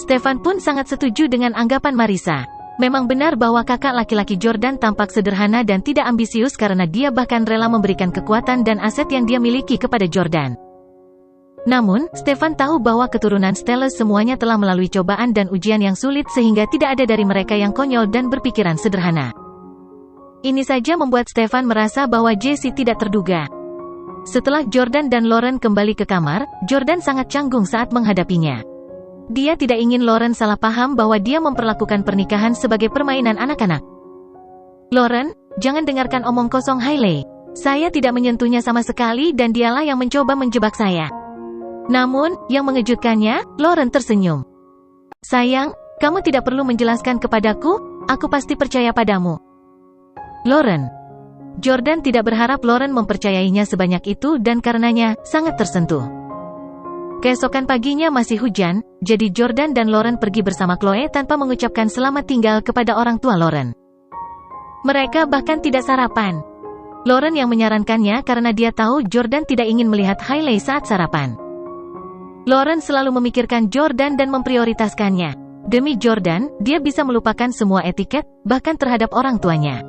Stefan pun sangat setuju dengan anggapan Marissa. Memang benar bahwa kakak laki-laki Jordan tampak sederhana dan tidak ambisius karena dia bahkan rela memberikan kekuatan dan aset yang dia miliki kepada Jordan. Namun, Stefan tahu bahwa keturunan Stellus semuanya telah melalui cobaan dan ujian yang sulit sehingga tidak ada dari mereka yang konyol dan berpikiran sederhana. Ini saja membuat Stefan merasa bahwa Jesse tidak terduga. Setelah Jordan dan Lauren kembali ke kamar, Jordan sangat canggung saat menghadapinya. Dia tidak ingin Lauren salah paham bahwa dia memperlakukan pernikahan sebagai permainan anak-anak. "Lauren, jangan dengarkan omong kosong Hailey. Saya tidak menyentuhnya sama sekali dan dialah yang mencoba menjebak saya." Namun, yang mengejutkannya, Lauren tersenyum. "Sayang, kamu tidak perlu menjelaskan kepadaku, aku pasti percaya padamu." Lauren. Jordan tidak berharap Lauren mempercayainya sebanyak itu dan karenanya, sangat tersentuh. Keesokan paginya masih hujan, jadi Jordan dan Lauren pergi bersama Chloe tanpa mengucapkan selamat tinggal kepada orang tua Lauren. Mereka bahkan tidak sarapan. Lauren yang menyarankannya karena dia tahu Jordan tidak ingin melihat Hailey saat sarapan. Lauren selalu memikirkan Jordan dan memprioritaskannya. Demi Jordan, dia bisa melupakan semua etiket, bahkan terhadap orang tuanya.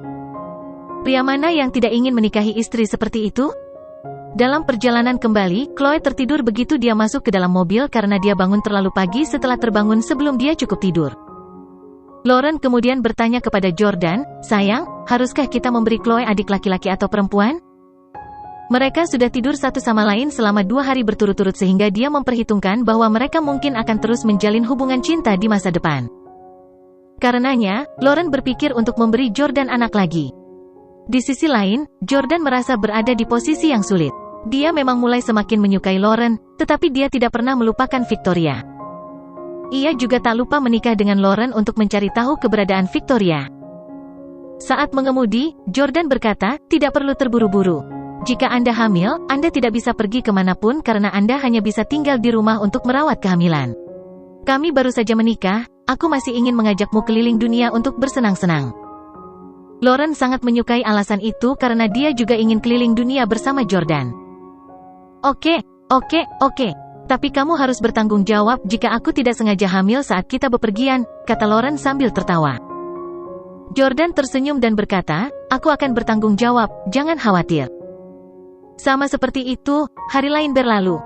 Pria mana yang tidak ingin menikahi istri seperti itu? Dalam perjalanan kembali, Chloe tertidur begitu dia masuk ke dalam mobil karena dia bangun terlalu pagi setelah terbangun sebelum dia cukup tidur. Lauren kemudian bertanya kepada Jordan, "Sayang, haruskah kita memberi Chloe adik laki-laki atau perempuan?" Mereka sudah tidur satu sama lain selama 2 hari berturut-turut sehingga dia memperhitungkan bahwa mereka mungkin akan terus menjalin hubungan cinta di masa depan. Karenanya, Lauren berpikir untuk memberi Jordan anak lagi. Di sisi lain, Jordan merasa berada di posisi yang sulit. Dia memang mulai semakin menyukai Lauren, tetapi dia tidak pernah melupakan Victoria. Ia juga tak lupa menikah dengan Lauren untuk mencari tahu keberadaan Victoria. Saat mengemudi, Jordan berkata, "Tidak perlu terburu-buru. Jika Anda hamil, Anda tidak bisa pergi kemanapun karena Anda hanya bisa tinggal di rumah untuk merawat kehamilan. Kami baru saja menikah, aku masih ingin mengajakmu keliling dunia untuk bersenang-senang." Lauren sangat menyukai alasan itu karena dia juga ingin keliling dunia bersama Jordan. Oke. Tapi kamu harus bertanggung jawab jika aku tidak sengaja hamil saat kita bepergian, kata Lauren sambil tertawa. Jordan tersenyum dan berkata, "Aku akan bertanggung jawab, jangan khawatir." Sama seperti itu, hari lain berlalu.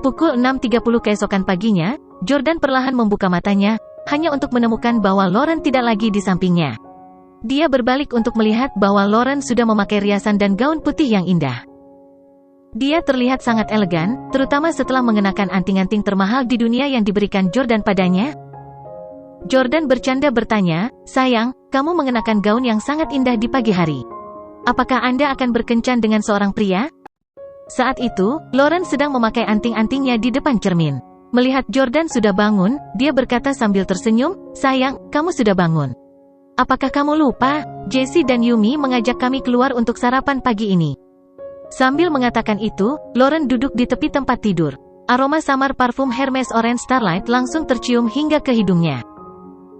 Pukul 6.30 keesokan paginya, Jordan perlahan membuka matanya, hanya untuk menemukan bahwa Lauren tidak lagi di sampingnya. Dia berbalik untuk melihat bahwa Lauren sudah memakai riasan dan gaun putih yang indah. Dia terlihat sangat elegan, terutama setelah mengenakan anting-anting termahal di dunia yang diberikan Jordan padanya. Jordan bercanda bertanya, "Sayang, kamu mengenakan gaun yang sangat indah di pagi hari. Apakah Anda akan berkencan dengan seorang pria?" Saat itu, Lauren sedang memakai anting-antingnya di depan cermin. Melihat Jordan sudah bangun, dia berkata sambil tersenyum, "Sayang, kamu sudah bangun. Apakah kamu lupa? Jesse dan Yumi mengajak kami keluar untuk sarapan pagi ini." Sambil mengatakan itu, Lauren duduk di tepi tempat tidur. Aroma samar parfum Hermes Orange Starlight langsung tercium hingga ke hidungnya.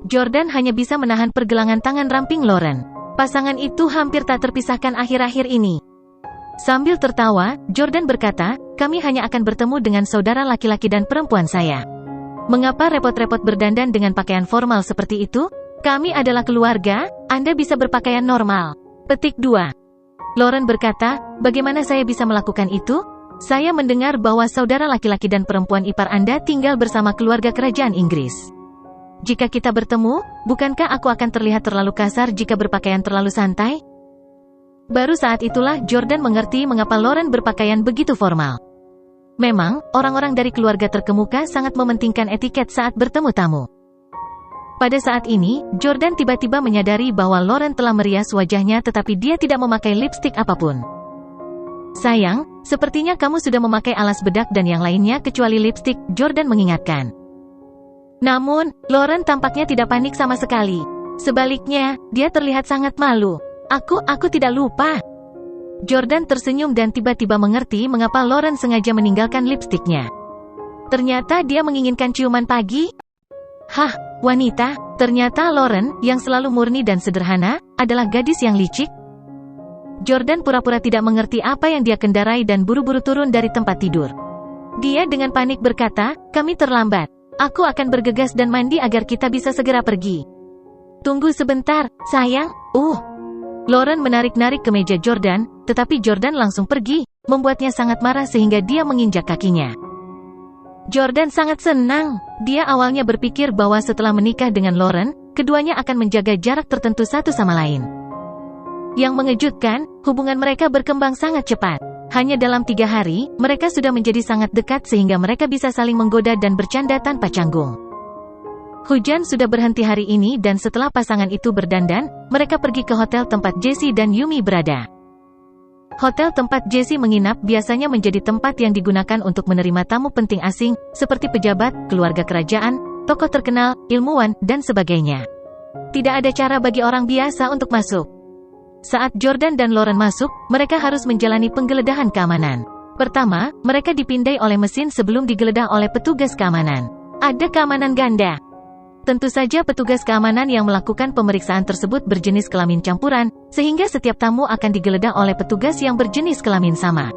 Jordan hanya bisa menahan pergelangan tangan ramping Lauren. Pasangan itu hampir tak terpisahkan akhir-akhir ini. Sambil tertawa, Jordan berkata, "Kami hanya akan bertemu dengan saudara laki-laki dan perempuan saya. Mengapa repot-repot berdandan dengan pakaian formal seperti itu? Kami adalah keluarga, Anda bisa berpakaian normal." Petik 2. Lauren berkata, "Bagaimana saya bisa melakukan itu? Saya mendengar bahwa saudara laki-laki dan perempuan ipar Anda tinggal bersama keluarga kerajaan Inggris. Jika kita bertemu, bukankah aku akan terlihat terlalu kasar jika berpakaian terlalu santai?" Baru saat itulah Jordan mengerti mengapa Lauren berpakaian begitu formal. Memang, orang-orang dari keluarga terkemuka sangat mementingkan etiket saat bertemu tamu. Pada saat ini, Jordan tiba-tiba menyadari bahwa Lauren telah merias wajahnya tetapi dia tidak memakai lipstik apapun. "Sayang, sepertinya kamu sudah memakai alas bedak dan yang lainnya kecuali lipstik," Jordan mengingatkan. Namun, Lauren tampaknya tidak panik sama sekali. Sebaliknya, dia terlihat sangat malu. Aku tidak lupa." Jordan tersenyum dan tiba-tiba mengerti mengapa Lauren sengaja meninggalkan lipstiknya. Ternyata dia menginginkan ciuman pagi? Hah, wanita, ternyata Lauren, yang selalu murni dan sederhana, adalah gadis yang licik? Jordan pura-pura tidak mengerti apa yang dia kendarai dan buru-buru turun dari tempat tidur. Dia dengan panik berkata, "Kami terlambat. Aku akan bergegas dan mandi agar kita bisa segera pergi. Tunggu sebentar, sayang. Lauren menarik-narik kemeja Jordan, tetapi Jordan langsung pergi, membuatnya sangat marah sehingga dia menginjak kakinya. Jordan sangat senang. Dia awalnya berpikir bahwa setelah menikah dengan Lauren, keduanya akan menjaga jarak tertentu satu sama lain. Yang mengejutkan, hubungan mereka berkembang sangat cepat. Hanya dalam 3 hari, mereka sudah menjadi sangat dekat sehingga mereka bisa saling menggoda dan bercanda tanpa canggung. Hujan sudah berhenti hari ini dan setelah pasangan itu berdandan, mereka pergi ke hotel tempat Jessie dan Yumi berada. Hotel tempat Jessie menginap biasanya menjadi tempat yang digunakan untuk menerima tamu penting asing, seperti pejabat, keluarga kerajaan, tokoh terkenal, ilmuwan, dan sebagainya. Tidak ada cara bagi orang biasa untuk masuk. Saat Jordan dan Lauren masuk, mereka harus menjalani penggeledahan keamanan. Pertama, mereka dipindai oleh mesin sebelum digeledah oleh petugas keamanan. Ada keamanan ganda. Tentu saja petugas keamanan yang melakukan pemeriksaan tersebut berjenis kelamin campuran, sehingga setiap tamu akan digeledah oleh petugas yang berjenis kelamin sama.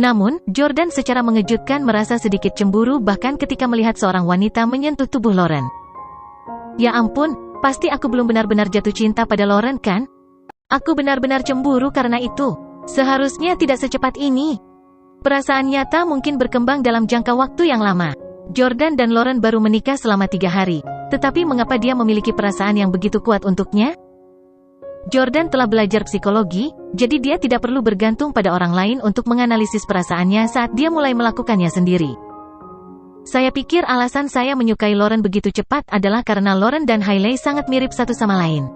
Namun, Jordan secara mengejutkan merasa sedikit cemburu bahkan ketika melihat seorang wanita menyentuh tubuh Lauren. Ya ampun, pasti aku belum benar-benar jatuh cinta pada Lauren kan? Aku benar-benar cemburu karena itu. Seharusnya tidak secepat ini. Perasaan nyata mungkin berkembang dalam jangka waktu yang lama. Jordan dan Lauren baru menikah selama 3 hari. Tetapi mengapa dia memiliki perasaan yang begitu kuat untuknya? Jordan telah belajar psikologi, jadi dia tidak perlu bergantung pada orang lain untuk menganalisis perasaannya saat dia mulai melakukannya sendiri. Saya pikir alasan saya menyukai Lauren begitu cepat adalah karena Lauren dan Hailey sangat mirip satu sama lain.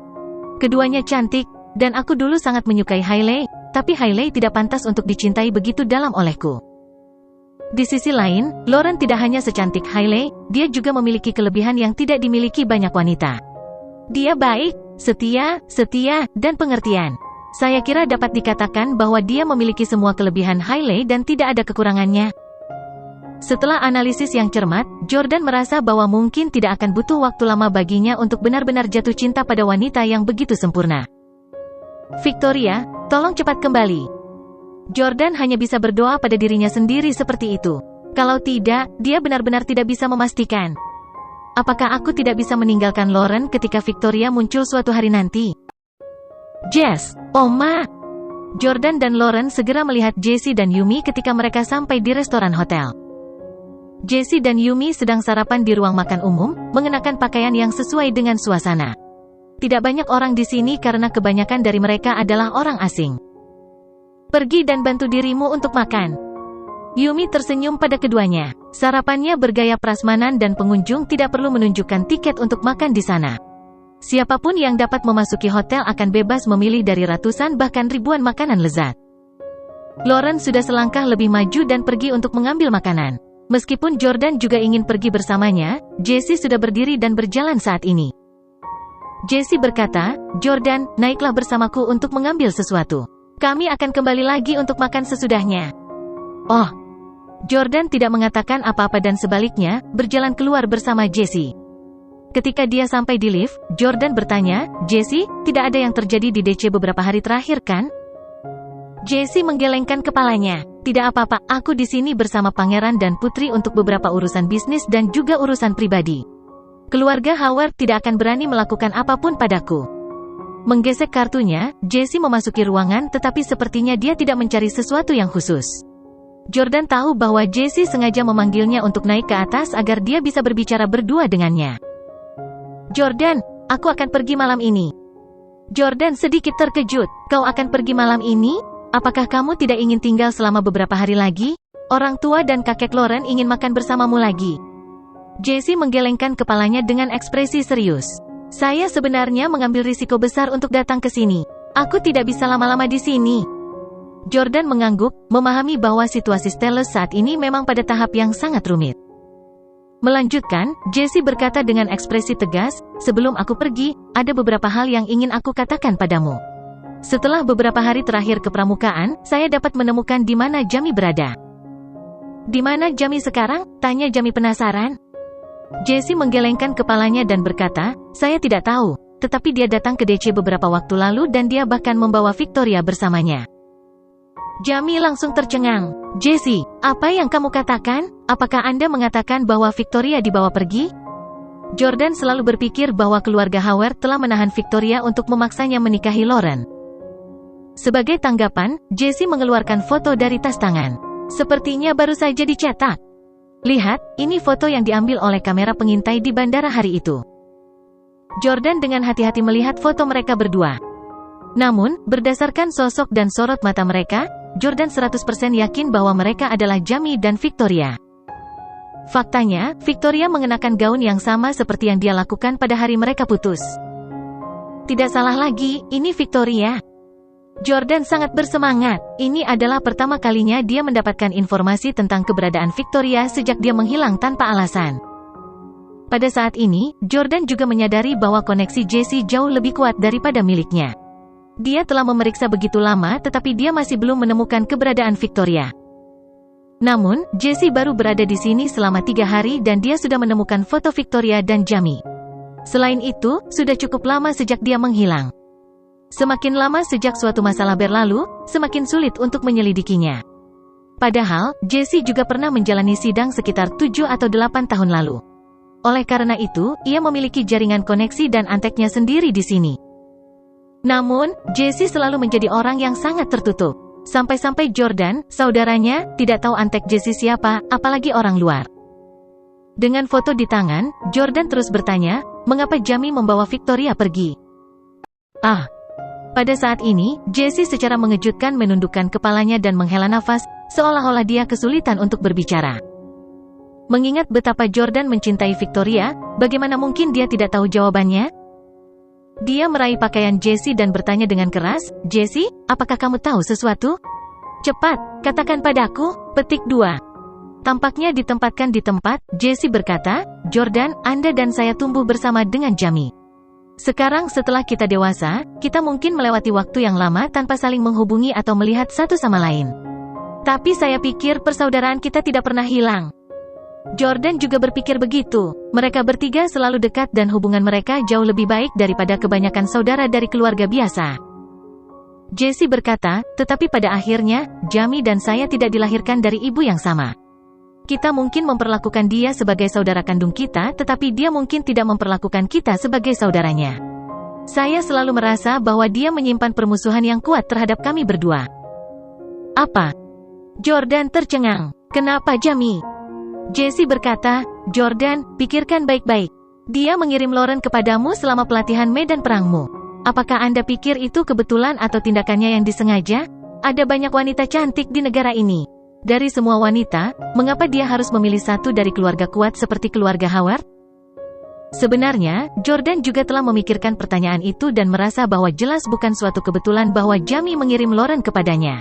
Keduanya cantik, dan aku dulu sangat menyukai Hailey, tapi Hailey tidak pantas untuk dicintai begitu dalam olehku. Di sisi lain, Lauren tidak hanya secantik Hailey, dia juga memiliki kelebihan yang tidak dimiliki banyak wanita. Dia baik, setia, dan pengertian. Saya kira dapat dikatakan bahwa dia memiliki semua kelebihan Hailey dan tidak ada kekurangannya. Setelah analisis yang cermat, Jordan merasa bahwa mungkin tidak akan butuh waktu lama baginya untuk benar-benar jatuh cinta pada wanita yang begitu sempurna. Victoria, tolong cepat kembali. Jordan hanya bisa berdoa pada dirinya sendiri seperti itu. Kalau tidak, dia benar-benar tidak bisa memastikan. Apakah aku tidak bisa meninggalkan Lauren ketika Victoria muncul suatu hari nanti? Jess, Oma. Jordan dan Lauren segera melihat Jessie dan Yumi ketika mereka sampai di restoran hotel. Jessie dan Yumi sedang sarapan di ruang makan umum, mengenakan pakaian yang sesuai dengan suasana. Tidak banyak orang di sini karena kebanyakan dari mereka adalah orang asing. Pergi dan bantu dirimu untuk makan. Yumi tersenyum pada keduanya. Sarapannya bergaya prasmanan dan pengunjung tidak perlu menunjukkan tiket untuk makan di sana. Siapapun yang dapat memasuki hotel akan bebas memilih dari ratusan bahkan ribuan makanan lezat. Lauren sudah selangkah lebih maju dan pergi untuk mengambil makanan. Meskipun Jordan juga ingin pergi bersamanya, Jessie sudah berdiri dan berjalan saat ini. Jessie berkata, Jordan, naiklah bersamaku untuk mengambil sesuatu. Kami akan kembali lagi untuk makan sesudahnya. Oh. Jordan tidak mengatakan apa-apa dan sebaliknya, berjalan keluar bersama Jessie. Ketika dia sampai di lift, Jordan bertanya, Jessie, tidak ada yang terjadi di DC beberapa hari terakhir kan? Jessie menggelengkan kepalanya. Tidak apa-apa, aku di sini bersama pangeran dan putri untuk beberapa urusan bisnis dan juga urusan pribadi. Keluarga Howard tidak akan berani melakukan apapun padaku. Menggesek kartunya, Jessie memasuki ruangan tetapi sepertinya dia tidak mencari sesuatu yang khusus. Jordan tahu bahwa Jessie sengaja memanggilnya untuk naik ke atas agar dia bisa berbicara berdua dengannya. Jordan, aku akan pergi malam ini. Jordan sedikit terkejut. Kau akan pergi malam ini? Apakah kamu tidak ingin tinggal selama beberapa hari lagi? Orang tua dan kakek Lauren ingin makan bersamamu lagi. Jessie menggelengkan kepalanya dengan ekspresi serius. Saya sebenarnya mengambil risiko besar untuk datang ke sini. Aku tidak bisa lama-lama di sini. Jordan mengangguk, memahami bahwa situasi Stellus saat ini memang pada tahap yang sangat rumit. Melanjutkan, Jessie berkata dengan ekspresi tegas, sebelum aku pergi, ada beberapa hal yang ingin aku katakan padamu. Setelah beberapa hari terakhir kepramukaan, saya dapat menemukan di mana Jamie berada. Di mana Jamie sekarang? Tanya Jamie penasaran. Jessie menggelengkan kepalanya dan berkata, saya tidak tahu, tetapi dia datang ke DC beberapa waktu lalu dan dia bahkan membawa Victoria bersamanya. Jamie langsung tercengang. Jessie, apa yang kamu katakan? Apakah Anda mengatakan bahwa Victoria dibawa pergi? Jordan selalu berpikir bahwa keluarga Howard telah menahan Victoria untuk memaksanya menikahi Lauren. Sebagai tanggapan, Jessie mengeluarkan foto dari tas tangan. Sepertinya baru saja dicetak. Lihat, ini foto yang diambil oleh kamera pengintai di bandara hari itu. Jordan dengan hati-hati melihat foto mereka berdua. Namun, berdasarkan sosok dan sorot mata mereka, Jordan 100% yakin bahwa mereka adalah Jamie dan Victoria. Faktanya, Victoria mengenakan gaun yang sama seperti yang dia lakukan pada hari mereka putus. Tidak salah lagi, ini Victoria. Jordan sangat bersemangat. Ini adalah pertama kalinya dia mendapatkan informasi tentang keberadaan Victoria sejak dia menghilang tanpa alasan. Pada saat ini, Jordan juga menyadari bahwa koneksi Jessie jauh lebih kuat daripada miliknya. Dia telah memeriksa begitu lama tetapi dia masih belum menemukan keberadaan Victoria. Namun, Jessie baru berada di sini selama 3 hari dan dia sudah menemukan foto Victoria dan Jamie. Selain itu, sudah cukup lama sejak dia menghilang. Semakin lama sejak suatu masalah berlalu, semakin sulit untuk menyelidikinya. Padahal, Jessie juga pernah menjalani sidang sekitar 7 atau 8 tahun lalu. Oleh karena itu, ia memiliki jaringan koneksi dan anteknya sendiri di sini. Namun, Jessie selalu menjadi orang yang sangat tertutup. Sampai-sampai Jordan, saudaranya, tidak tahu antek Jessie siapa, apalagi orang luar. Dengan foto di tangan, Jordan terus bertanya, mengapa Jamie membawa Victoria pergi? Pada saat ini, Jessie secara mengejutkan menundukkan kepalanya dan menghela nafas, seolah-olah dia kesulitan untuk berbicara. Mengingat betapa Jordan mencintai Victoria, bagaimana mungkin dia tidak tahu jawabannya? Dia meraih pakaian Jessie dan bertanya dengan keras, Jessie, apakah kamu tahu sesuatu? Cepat, katakan padaku. Petik 2. Tampaknya ditempatkan di tempat, Jessie berkata, Jordan, Anda dan saya tumbuh bersama dengan Jamie. Sekarang setelah kita dewasa, kita mungkin melewati waktu yang lama tanpa saling menghubungi atau melihat satu sama lain. Tapi saya pikir persaudaraan kita tidak pernah hilang. Jordan juga berpikir begitu. Mereka bertiga selalu dekat dan hubungan mereka jauh lebih baik daripada kebanyakan saudara dari keluarga biasa. Jessie berkata, tetapi pada akhirnya, Jamie dan saya tidak dilahirkan dari ibu yang sama. Kita mungkin memperlakukan dia sebagai saudara kandung kita, tetapi dia mungkin tidak memperlakukan kita sebagai saudaranya. Saya selalu merasa bahwa dia menyimpan permusuhan yang kuat terhadap kami berdua. Apa? Jordan tercengang. Kenapa Jamie? Jessie berkata, Jordan, pikirkan baik-baik. Dia mengirim Lauren kepadamu selama pelatihan medan perangmu. Apakah Anda pikir itu kebetulan atau tindakannya yang disengaja? Ada banyak wanita cantik di negara ini. Dari semua wanita, mengapa dia harus memilih satu dari keluarga kuat seperti keluarga Howard? Sebenarnya, Jordan juga telah memikirkan pertanyaan itu dan merasa bahwa jelas bukan suatu kebetulan bahwa Jamie mengirim Lauren kepadanya.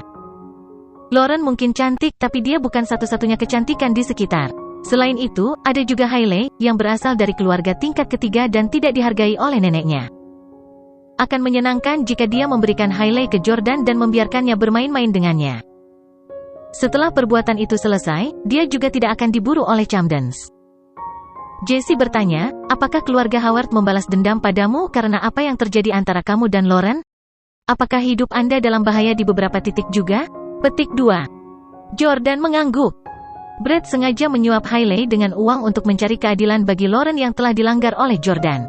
Lauren mungkin cantik tapi dia bukan satu-satunya kecantikan di sekitar. Selain itu, ada juga Hailey, yang berasal dari keluarga tingkat ketiga dan tidak dihargai oleh neneknya. Akan menyenangkan jika dia memberikan Hailey ke Jordan dan membiarkannya bermain-main dengannya. Setelah perbuatan itu selesai, dia juga tidak akan diburu oleh Camdens. Jessie bertanya, apakah keluarga Howard membalas dendam padamu karena apa yang terjadi antara kamu dan Lauren? Apakah hidup Anda dalam bahaya di beberapa titik juga? Petik 2. Jordan mengangguk. Brad sengaja menyuap Hailey dengan uang untuk mencari keadilan bagi Lauren yang telah dilanggar oleh Jordan.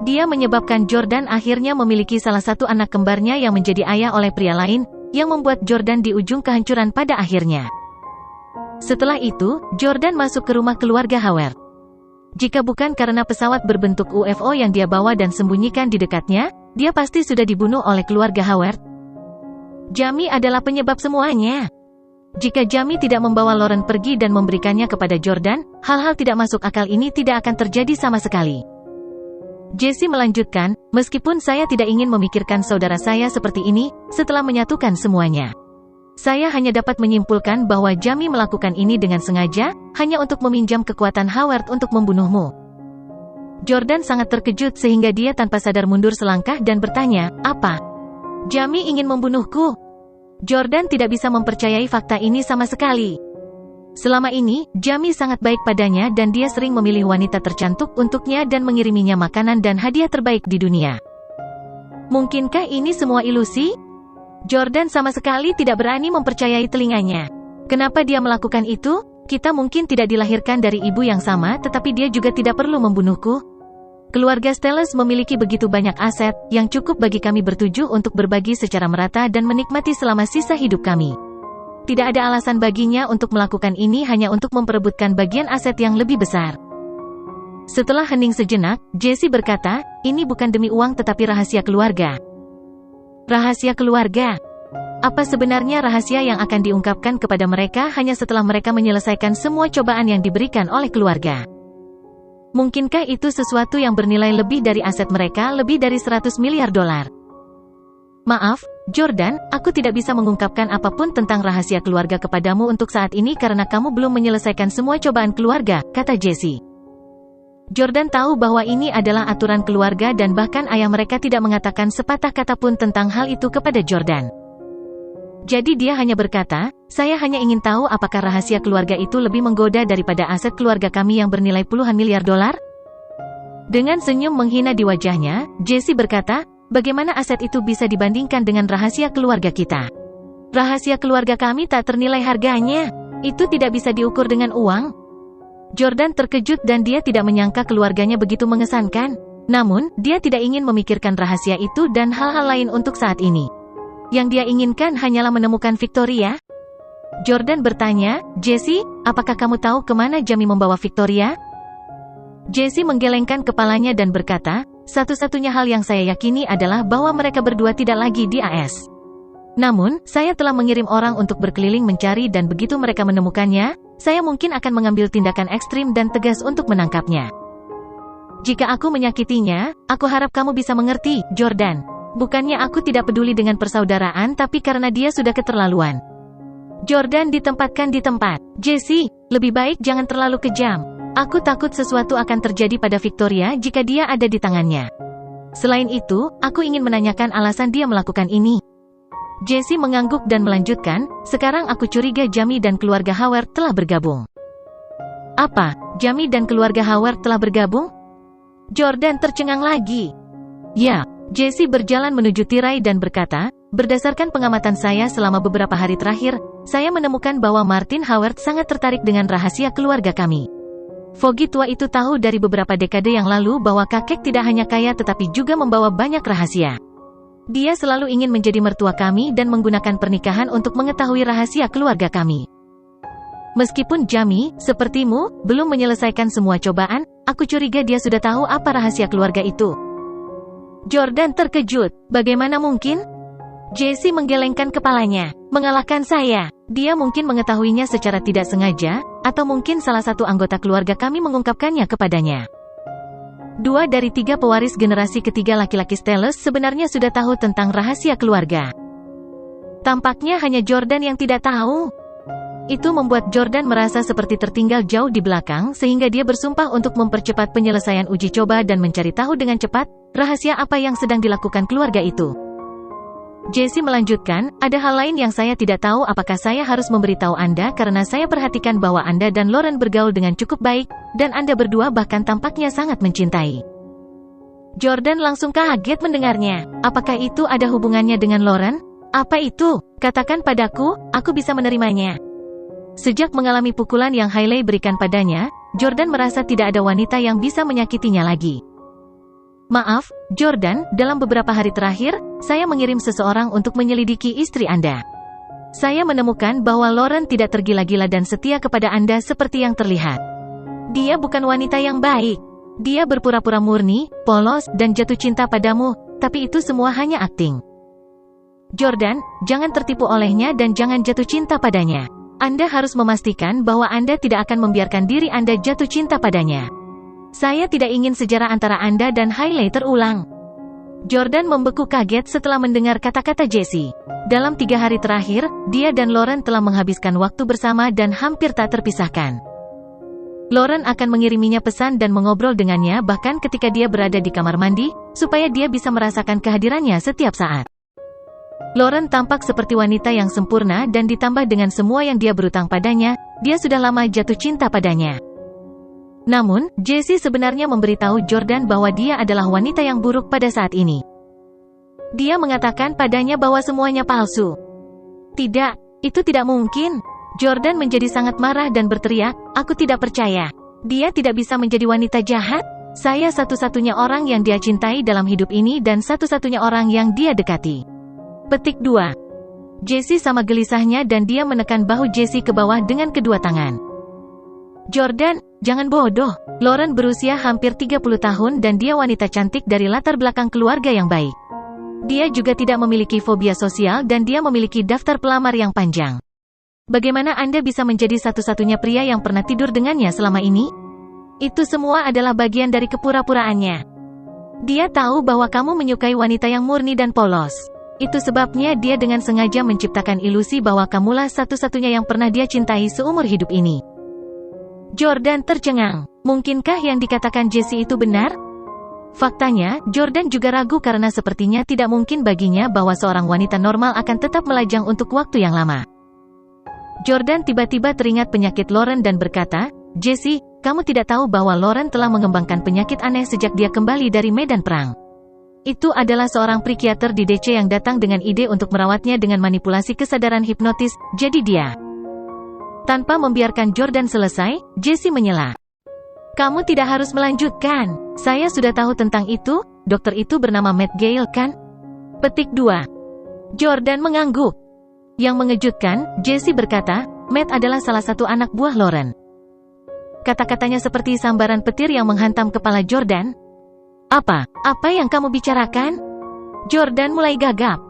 Dia menyebabkan Jordan akhirnya memiliki salah satu anak kembarnya yang menjadi ayah oleh pria lain, yang membuat Jordan di ujung kehancuran pada akhirnya. Setelah itu, Jordan masuk ke rumah keluarga Howard. Jika bukan karena pesawat berbentuk UFO yang dia bawa dan sembunyikan di dekatnya, dia pasti sudah dibunuh oleh keluarga Howard. Jamie adalah penyebab semuanya. Jika Jamie tidak membawa Lauren pergi dan memberikannya kepada Jordan, hal-hal tidak masuk akal ini tidak akan terjadi sama sekali. Jessie melanjutkan, meskipun saya tidak ingin memikirkan saudara saya seperti ini, setelah menyatukan semuanya. Saya hanya dapat menyimpulkan bahwa Jamie melakukan ini dengan sengaja, hanya untuk meminjam kekuatan Howard untuk membunuhmu. Jordan sangat terkejut sehingga dia tanpa sadar mundur selangkah dan bertanya, apa? Jamie ingin membunuhku? Jordan tidak bisa mempercayai fakta ini sama sekali. Selama ini, Jamie sangat baik padanya dan dia sering memilih wanita tercantik untuknya dan mengiriminya makanan dan hadiah terbaik di dunia. Mungkinkah ini semua ilusi? Jordan sama sekali tidak berani mempercayai telinganya. Kenapa dia melakukan itu? Kita mungkin tidak dilahirkan dari ibu yang sama, tetapi dia juga tidak perlu membunuhku. Keluarga Stellus memiliki begitu banyak aset, yang cukup bagi kami bertujuh untuk berbagi secara merata dan menikmati selama sisa hidup kami. Tidak ada alasan baginya untuk melakukan ini hanya untuk memperebutkan bagian aset yang lebih besar. Setelah hening sejenak, Jesse berkata, ini bukan demi uang tetapi rahasia keluarga. Rahasia keluarga? Apa sebenarnya rahasia yang akan diungkapkan kepada mereka hanya setelah mereka menyelesaikan semua cobaan yang diberikan oleh keluarga? Mungkinkah itu sesuatu yang bernilai lebih dari aset mereka, lebih dari 100 miliar dolar? Maaf, Jordan, aku tidak bisa mengungkapkan apapun tentang rahasia keluarga kepadamu untuk saat ini karena kamu belum menyelesaikan semua cobaan keluarga, kata Jesse. Jordan tahu bahwa ini adalah aturan keluarga dan bahkan ayah mereka tidak mengatakan sepatah kata pun tentang hal itu kepada Jordan. Jadi dia hanya berkata, saya hanya ingin tahu apakah rahasia keluarga itu lebih menggoda daripada aset keluarga kami yang bernilai puluhan miliar dolar? Dengan senyum menghina di wajahnya, Jesse berkata, bagaimana aset itu bisa dibandingkan dengan rahasia keluarga kita? Rahasia keluarga kami tak ternilai harganya. Itu tidak bisa diukur dengan uang. Jordan terkejut dan dia tidak menyangka keluarganya begitu mengesankan. Namun, dia tidak ingin memikirkan rahasia itu dan hal-hal lain untuk saat ini. Yang dia inginkan hanyalah menemukan Victoria. Jordan bertanya, Jesse, apakah kamu tahu kemana Jamie membawa Victoria? Jesse menggelengkan kepalanya dan berkata, satu-satunya hal yang saya yakini adalah bahwa mereka berdua tidak lagi di AS. Namun, saya telah mengirim orang untuk berkeliling mencari dan begitu mereka menemukannya, saya mungkin akan mengambil tindakan ekstrim dan tegas untuk menangkapnya. Jika aku menyakitinya, aku harap kamu bisa mengerti, Jordan. Bukannya aku tidak peduli dengan persaudaraan tapi karena dia sudah keterlaluan. Jordan ditempatkan di tempat. Jesse, lebih baik jangan terlalu kejam. Aku takut sesuatu akan terjadi pada Victoria jika dia ada di tangannya. Selain itu, aku ingin menanyakan alasan dia melakukan ini. Jesse mengangguk dan melanjutkan, sekarang aku curiga Jamie dan keluarga Howard telah bergabung. Apa? Jamie dan keluarga Howard telah bergabung? Jordan tercengang lagi. Ya, Jesse berjalan menuju tirai dan berkata, berdasarkan pengamatan saya selama beberapa hari terakhir, saya menemukan bahwa Martin Howard sangat tertarik dengan rahasia keluarga kami. Foggy tua itu tahu dari beberapa dekade yang lalu bahwa kakek tidak hanya kaya tetapi juga membawa banyak rahasia. Dia selalu ingin menjadi mertua kami dan menggunakan pernikahan untuk mengetahui rahasia keluarga kami. Meskipun Jamie, sepertimu, belum menyelesaikan semua cobaan, aku curiga dia sudah tahu apa rahasia keluarga itu. Jordan terkejut. Bagaimana mungkin? Jesse menggelengkan kepalanya. Mengalahkan saya. Dia mungkin mengetahuinya secara tidak sengaja, atau mungkin salah satu anggota keluarga kami mengungkapkannya kepadanya. 2 dari 3 pewaris generasi ketiga laki-laki Stellus sebenarnya sudah tahu tentang rahasia keluarga. Tampaknya hanya Jordan yang tidak tahu. Itu membuat Jordan merasa seperti tertinggal jauh di belakang sehingga dia bersumpah untuk mempercepat penyelesaian uji coba dan mencari tahu dengan cepat, rahasia apa yang sedang dilakukan keluarga itu. Jesse melanjutkan, ada hal lain yang saya tidak tahu apakah saya harus memberitahu Anda karena saya perhatikan bahwa Anda dan Lauren bergaul dengan cukup baik, dan Anda berdua bahkan tampaknya sangat mencintai. Jordan langsung kaget mendengarnya. Apakah itu ada hubungannya dengan Lauren? Apa itu? Katakan padaku, aku bisa menerimanya. Sejak mengalami pukulan yang Hailey berikan padanya, Jordan merasa tidak ada wanita yang bisa menyakitinya lagi. Maaf, Jordan, dalam beberapa hari terakhir, saya mengirim seseorang untuk menyelidiki istri Anda. Saya menemukan bahwa Lauren tidak tergila-gila dan setia kepada Anda seperti yang terlihat. Dia bukan wanita yang baik. Dia berpura-pura murni, polos, dan jatuh cinta padamu, tapi itu semua hanya akting. Jordan, jangan tertipu olehnya dan jangan jatuh cinta padanya. Anda harus memastikan bahwa Anda tidak akan membiarkan diri Anda jatuh cinta padanya. Saya tidak ingin sejarah antara Anda dan Hailey terulang. Jordan membeku kaget setelah mendengar kata-kata Jesse. Dalam 3 hari terakhir, dia dan Lauren telah menghabiskan waktu bersama dan hampir tak terpisahkan. Lauren akan mengiriminya pesan dan mengobrol dengannya bahkan ketika dia berada di kamar mandi, supaya dia bisa merasakan kehadirannya setiap saat. Lauren tampak seperti wanita yang sempurna dan ditambah dengan semua yang dia berutang padanya, dia sudah lama jatuh cinta padanya. Namun, Jesse sebenarnya memberitahu Jordan bahwa dia adalah wanita yang buruk pada saat ini. Dia mengatakan padanya bahwa semuanya palsu. Tidak, itu tidak mungkin. Jordan menjadi sangat marah dan berteriak, aku tidak percaya. Dia tidak bisa menjadi wanita jahat. Saya satu-satunya orang yang dia cintai dalam hidup ini dan satu-satunya orang yang dia dekati. Petik 2. Jessie sama gelisahnya dan dia menekan bahu Jessie ke bawah dengan kedua tangan. Jordan, jangan bodoh. Lauren berusia hampir 30 tahun dan dia wanita cantik dari latar belakang keluarga yang baik. Dia juga tidak memiliki fobia sosial dan dia memiliki daftar pelamar yang panjang. Bagaimana Anda bisa menjadi satu-satunya pria yang pernah tidur dengannya selama ini? Itu semua adalah bagian dari kepura-puraannya. Dia tahu bahwa kamu menyukai wanita yang murni dan polos. Itu sebabnya dia dengan sengaja menciptakan ilusi bahwa kamulah satu-satunya yang pernah dia cintai seumur hidup ini. Jordan tercengang. Mungkinkah yang dikatakan Jessie itu benar? Faktanya, Jordan juga ragu karena sepertinya tidak mungkin baginya bahwa seorang wanita normal akan tetap melajang untuk waktu yang lama. Jordan tiba-tiba teringat penyakit Lauren dan berkata, Jessie, kamu tidak tahu bahwa Lauren telah mengembangkan penyakit aneh sejak dia kembali dari medan perang. Itu adalah seorang psikiater di DC yang datang dengan ide untuk merawatnya dengan manipulasi kesadaran hipnotis, jadi dia. Tanpa membiarkan Jordan selesai, Jessie menyela. Kamu tidak harus melanjutkan. Saya sudah tahu tentang itu, dokter itu bernama Matt Gale kan? Petik 2. Jordan mengangguk. Yang mengejutkan, Jessie berkata, Matt adalah salah satu anak buah Lauren. Kata-katanya seperti sambaran petir yang menghantam kepala Jordan. Apa yang kamu bicarakan? Jordan mulai gagap.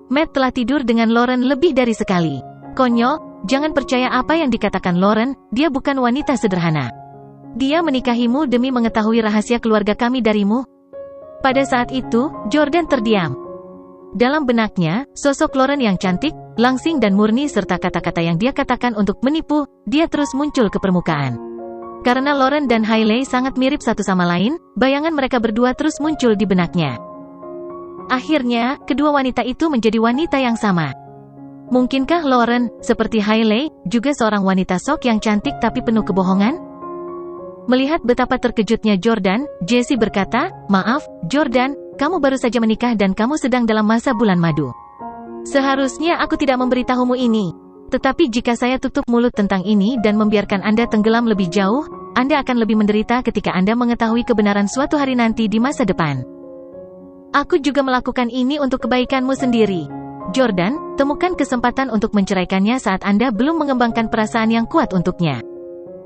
Matt telah tidur dengan Lauren lebih dari sekali. Konyol, jangan percaya apa yang dikatakan Lauren, dia bukan wanita sederhana. Dia menikahimu demi mengetahui rahasia keluarga kami darimu. Pada saat itu, Jordan terdiam. Dalam benaknya, sosok Lauren yang cantik, langsing dan murni serta kata-kata yang dia katakan untuk menipu, dia terus muncul ke permukaan. Karena Lauren dan Hailey sangat mirip satu sama lain, bayangan mereka berdua terus muncul di benaknya. Akhirnya, kedua wanita itu menjadi wanita yang sama. Mungkinkah Lauren, seperti Hailey, juga seorang wanita sok yang cantik tapi penuh kebohongan? Melihat betapa terkejutnya Jordan, Jessie berkata, maaf, Jordan, kamu baru saja menikah dan kamu sedang dalam masa bulan madu. Seharusnya aku tidak memberitahumu ini. Tetapi jika saya tutup mulut tentang ini dan membiarkan Anda tenggelam lebih jauh, Anda akan lebih menderita ketika Anda mengetahui kebenaran suatu hari nanti di masa depan. Aku juga melakukan ini untuk kebaikanmu sendiri. Jordan, temukan kesempatan untuk menceraikannya saat Anda belum mengembangkan perasaan yang kuat untuknya.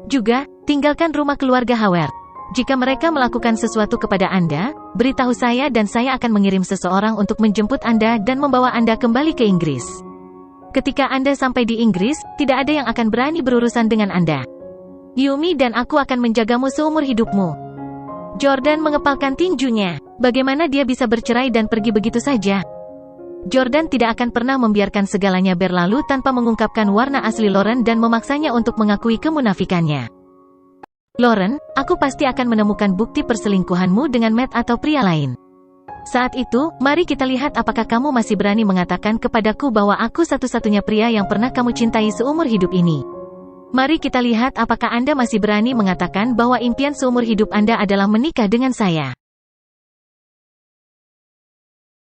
Juga, tinggalkan rumah keluarga Howard. Jika mereka melakukan sesuatu kepada Anda, beritahu saya dan saya akan mengirim seseorang untuk menjemput Anda dan membawa Anda kembali ke Inggris. Ketika Anda sampai di Inggris, tidak ada yang akan berani berurusan dengan Anda. Yumi dan aku akan menjagamu seumur hidupmu. Jordan mengepalkan tinjunya. Bagaimana dia bisa bercerai dan pergi begitu saja? Jordan tidak akan pernah membiarkan segalanya berlalu tanpa mengungkapkan warna asli Lauren dan memaksanya untuk mengakui kemunafikannya. Lauren, aku pasti akan menemukan bukti perselingkuhanmu dengan Matt atau pria lain. Saat itu, mari kita lihat apakah kamu masih berani mengatakan kepadaku bahwa aku satu-satunya pria yang pernah kamu cintai seumur hidup ini. Mari kita lihat apakah Anda masih berani mengatakan bahwa impian seumur hidup Anda adalah menikah dengan saya.